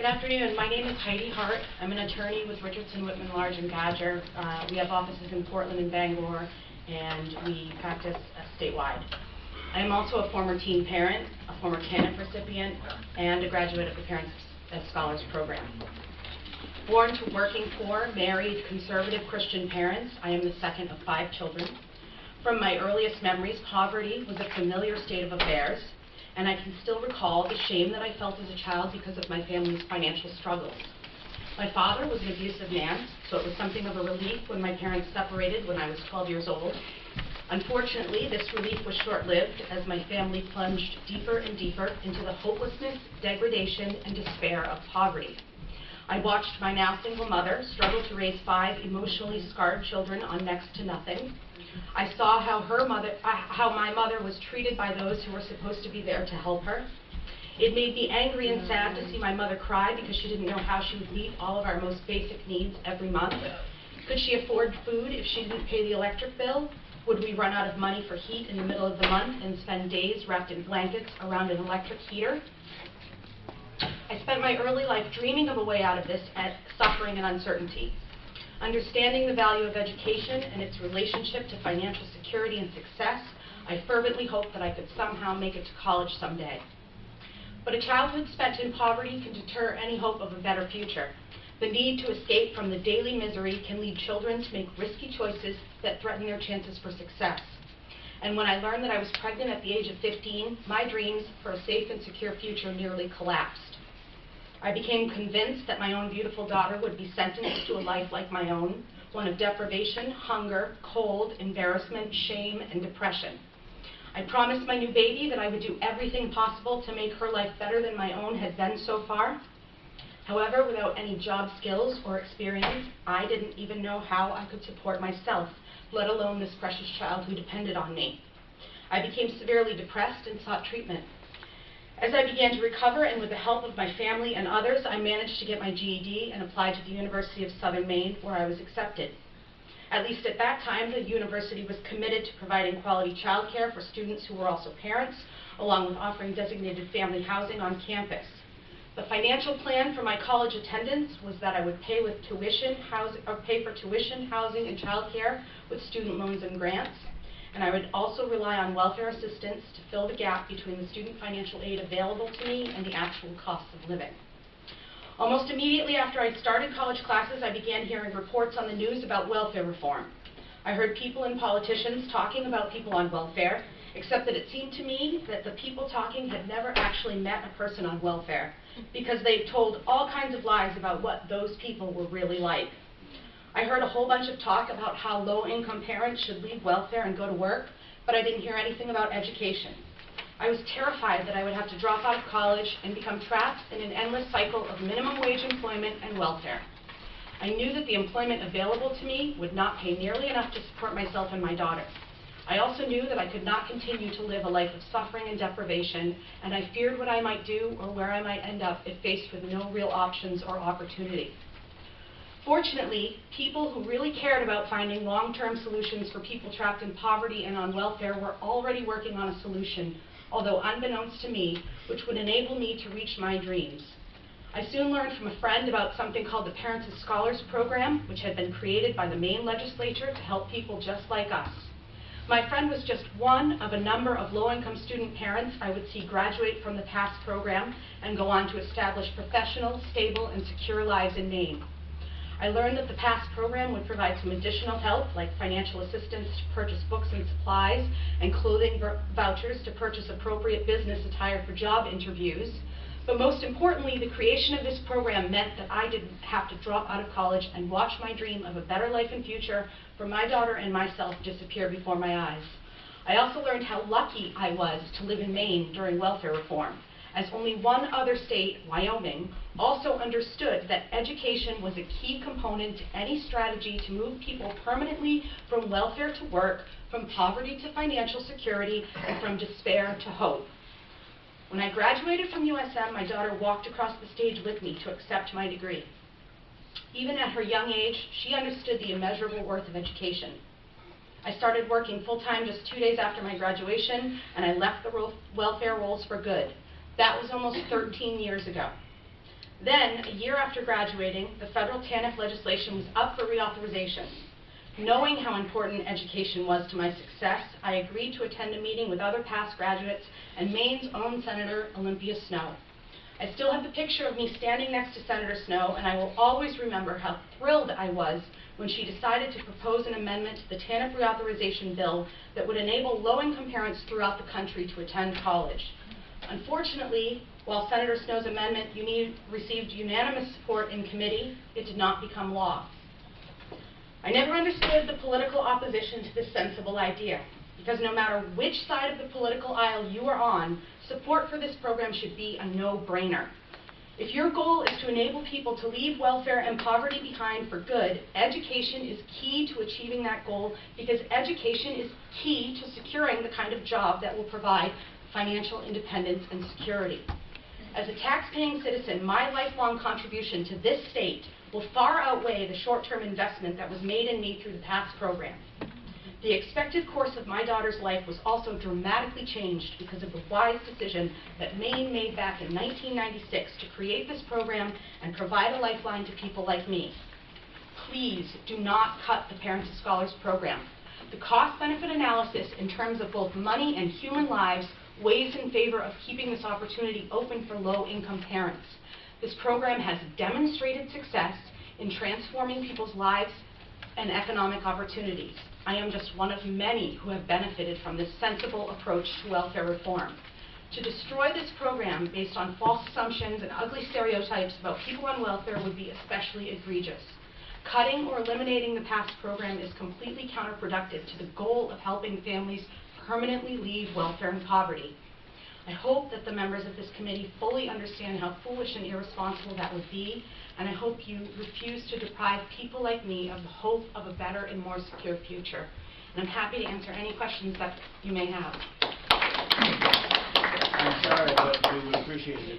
Good afternoon. My name is Heidi Hart. I'm an attorney with Richardson, Whitman, Large, and Badger. We have offices in Portland and Bangor, and we practice statewide. I am also a former teen parent, a former TANF recipient, and a graduate of the Parents as Scholars program. Born to working poor, married, conservative Christian parents, I am the second of 5 children. From my earliest memories, poverty was a familiar state of affairs, and I can still recall the shame that I felt as a child because of my family's financial struggles. My father was an abusive man, so it was something of a relief when my parents separated when I was 12 years old. Unfortunately, this relief was short-lived as my family plunged deeper and deeper into the hopelessness, degradation, and despair of poverty. I watched my now single mother struggle to raise 5 emotionally scarred children on next to nothing. I saw how my mother was treated by those who were supposed to be there to help her. It made me angry and sad to see my mother cry because she didn't know how she would meet all of our most basic needs every month. Could she afford food if she didn't pay the electric bill? Would we run out of money for heat in the middle of the month and spend days wrapped in blankets around an electric heater? I spent my early life dreaming of a way out of this suffering and uncertainty. Understanding the value of education and its relationship to financial security and success, I fervently hoped that I could somehow make it to college someday. But a childhood spent in poverty can deter any hope of a better future. The need to escape from the daily misery can lead children to make risky choices that threaten their chances for success. And when I learned that I was pregnant at the age of 15, my dreams for a safe and secure future nearly collapsed. I became convinced that my own beautiful daughter would be sentenced to a life like my own, one of deprivation, hunger, cold, embarrassment, shame, and depression. I promised my new baby that I would do everything possible to make her life better than my own had been so far. However, without any job skills or experience, I didn't even know how I could support myself, let alone this precious child who depended on me. I became severely depressed and sought treatment. As I began to recover, and with the help of my family and others, I managed to get my GED and applied to the University of Southern Maine, where I was accepted. At least at that time, the university was committed to providing quality child care for students who were also parents, along with offering designated family housing on campus. The financial plan for my college attendance was that I would pay for tuition, housing, and child care with student loans and grants. And I would also rely on welfare assistance to fill the gap between the student financial aid available to me and the actual costs of living. Almost immediately after I started college classes, I began hearing reports on the news about welfare reform. I heard people and politicians talking about people on welfare, except that it seemed to me that the people talking had never actually met a person on welfare, because they told all kinds of lies about what those people were really like. I heard a whole bunch of talk about how low-income parents should leave welfare and go to work, but I didn't hear anything about education. I was terrified that I would have to drop out of college and become trapped in an endless cycle of minimum wage employment and welfare. I knew that the employment available to me would not pay nearly enough to support myself and my daughter. I also knew that I could not continue to live a life of suffering and deprivation, and I feared what I might do or where I might end up if faced with no real options or opportunity. Fortunately, people who really cared about finding long-term solutions for people trapped in poverty and on welfare were already working on a solution, although unbeknownst to me, which would enable me to reach my dreams. I soon learned from a friend about something called the Parents as Scholars program, which had been created by the Maine legislature to help people just like us. My friend was just one of a number of low-income student parents I would see graduate from the TANF program and go on to establish professional, stable, and secure lives in Maine. I learned that the TANF program would provide some additional help, like financial assistance to purchase books and supplies, and clothing vouchers to purchase appropriate business attire for job interviews. But most importantly, the creation of this program meant that I didn't have to drop out of college and watch my dream of a better life and future for my daughter and myself disappear before my eyes. I also learned how lucky I was to live in Maine during welfare reform, as only one other state, Wyoming, also understood that education was a key component to any strategy to move people permanently from welfare to work, from poverty to financial security, and from despair to hope. When I graduated from USM, my daughter walked across the stage with me to accept my degree. Even at her young age, she understood the immeasurable worth of education. I started working full-time just 2 days after my graduation, and I left the welfare rolls for good. That was almost 13 years ago. Then, a year after graduating, the federal TANF legislation was up for reauthorization. Knowing how important education was to my success, I agreed to attend a meeting with other past graduates and Maine's own Senator Olympia Snowe. I still have the picture of me standing next to Senator Snowe, and I will always remember how thrilled I was when she decided to propose an amendment to the TANF reauthorization bill that would enable low-income parents throughout the country to attend college. Unfortunately, while Senator Snowe's amendment received unanimous support in committee, it did not become law. I never understood the political opposition to this sensible idea, because no matter which side of the political aisle you are on, support for this program should be a no-brainer. If your goal is to enable people to leave welfare and poverty behind for good, education is key to achieving that goal, because education is key to securing the kind of job that will provide financial independence and security. As a tax-paying citizen, my lifelong contribution to this state will far outweigh the short-term investment that was made in me through the PATS program. The expected course of my daughter's life was also dramatically changed because of the wise decision that Maine made back in 1996 to create this program and provide a lifeline to people like me. Please do not cut the Parents of Scholars program. The cost-benefit analysis in terms of both money and human lives weighs in favor of keeping this opportunity open for low-income parents. This program has demonstrated success in transforming people's lives and economic opportunities. I am just one of many who have benefited from this sensible approach to welfare reform. To destroy this program based on false assumptions and ugly stereotypes about people on welfare would be especially egregious. Cutting or eliminating the PASS program is completely counterproductive to the goal of helping families permanently leave welfare and poverty. I hope that the members of this committee fully understand how foolish and irresponsible that would be, and I hope you refuse to deprive people like me of the hope of a better and more secure future. And I'm happy to answer any questions that you may have. I'm sorry, but we would appreciate it.